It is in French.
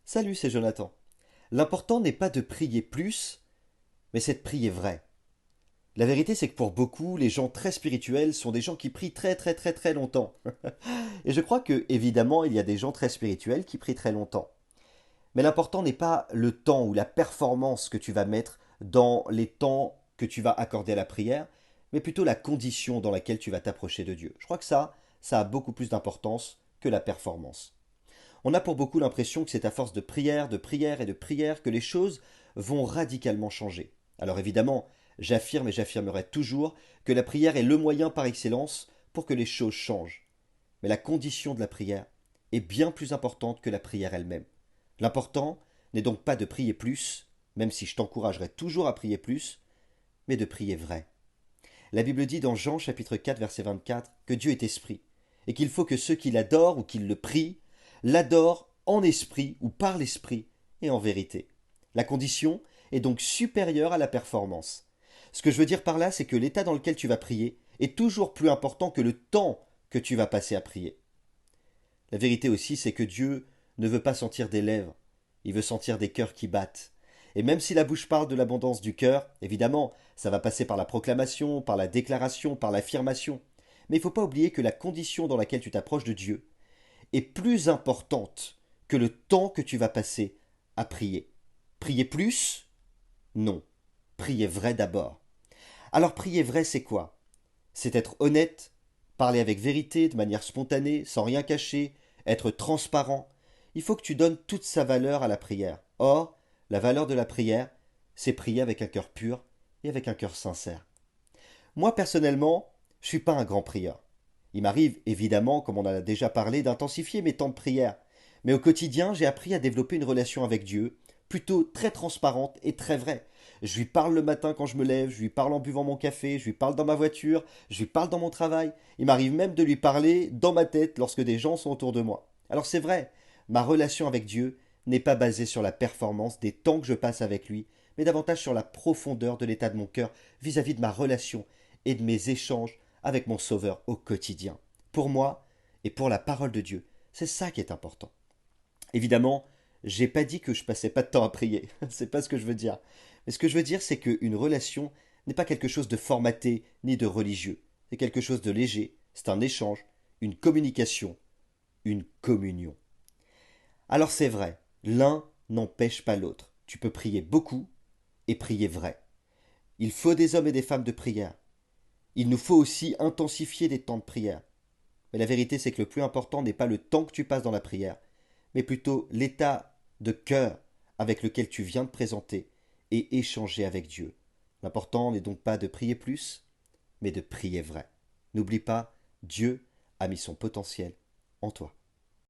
Salut, c'est Jonathan. L'important n'est pas de prier plus, mais c'est de prier vrai. La vérité, c'est que pour beaucoup, les gens très spirituels sont des gens qui prient très très très très longtemps. Et je crois que, évidemment, il y a des gens très spirituels qui prient très longtemps. Mais l'important n'est pas le temps ou la performance que tu vas mettre dans les temps que tu vas accorder à la prière, mais plutôt la condition dans laquelle tu vas t'approcher de Dieu. Je crois que ça a beaucoup plus d'importance que la performance. On a pour beaucoup l'impression que c'est à force de prière et de prière que les choses vont radicalement changer. Alors évidemment, j'affirme et j'affirmerai toujours que la prière est le moyen par excellence pour que les choses changent. Mais la condition de la prière est bien plus importante que la prière elle-même. L'important n'est donc pas de prier plus, même si je t'encouragerai toujours à prier plus, mais de prier vrai. La Bible dit dans Jean chapitre 4 verset 24 que Dieu est esprit et qu'il faut que ceux qui l'adorent ou qui le prient l'adorent en esprit ou par l'esprit et en vérité. La condition est donc supérieure à la performance. Ce que je veux dire par là, c'est que l'état dans lequel tu vas prier est toujours plus important que le temps que tu vas passer à prier. La vérité aussi, c'est que Dieu ne veut pas sentir des lèvres, il veut sentir des cœurs qui battent. Et même si la bouche parle de l'abondance du cœur, évidemment, ça va passer par la proclamation, par la déclaration, par l'affirmation. Mais il ne faut pas oublier que la condition dans laquelle tu t'approches de Dieu est plus importante que le temps que tu vas passer à prier. Prier plus? Non. Prier vrai d'abord. Alors prier vrai, c'est quoi? C'est être honnête, parler avec vérité, de manière spontanée, sans rien cacher, être transparent. Il faut que tu donnes toute sa valeur à la prière. Or, la valeur de la prière, c'est prier avec un cœur pur et avec un cœur sincère. Moi, personnellement, je ne suis pas un grand prieur. Il m'arrive, évidemment, comme on en a déjà parlé, d'intensifier mes temps de prière. Mais au quotidien, j'ai appris à développer une relation avec Dieu, plutôt très transparente et très vraie. Je lui parle le matin quand je me lève, je lui parle en buvant mon café, je lui parle dans ma voiture, je lui parle dans mon travail. Il m'arrive même de lui parler dans ma tête lorsque des gens sont autour de moi. Alors c'est vrai, ma relation avec Dieu n'est pas basée sur la performance des temps que je passe avec lui, mais davantage sur la profondeur de l'état de mon cœur vis-à-vis de ma relation et de mes échanges avec mon Sauveur au quotidien. Pour moi et pour la parole de Dieu, c'est ça qui est important. Évidemment, j'ai pas dit que je passais pas de temps à prier, c'est pas ce que je veux dire. Mais ce que je veux dire, c'est qu'une relation n'est pas quelque chose de formaté ni de religieux. C'est quelque chose de léger, c'est un échange, une communication, une communion. Alors c'est vrai, l'un n'empêche pas l'autre. Tu peux prier beaucoup et prier vrai. Il faut des hommes et des femmes de prière. Il nous faut aussi intensifier des temps de prière. Mais la vérité, c'est que le plus important n'est pas le temps que tu passes dans la prière, mais plutôt l'état de cœur avec lequel tu viens te présenter et échanger avec Dieu. L'important n'est donc pas de prier plus, mais de prier vrai. N'oublie pas, Dieu a mis son potentiel en toi.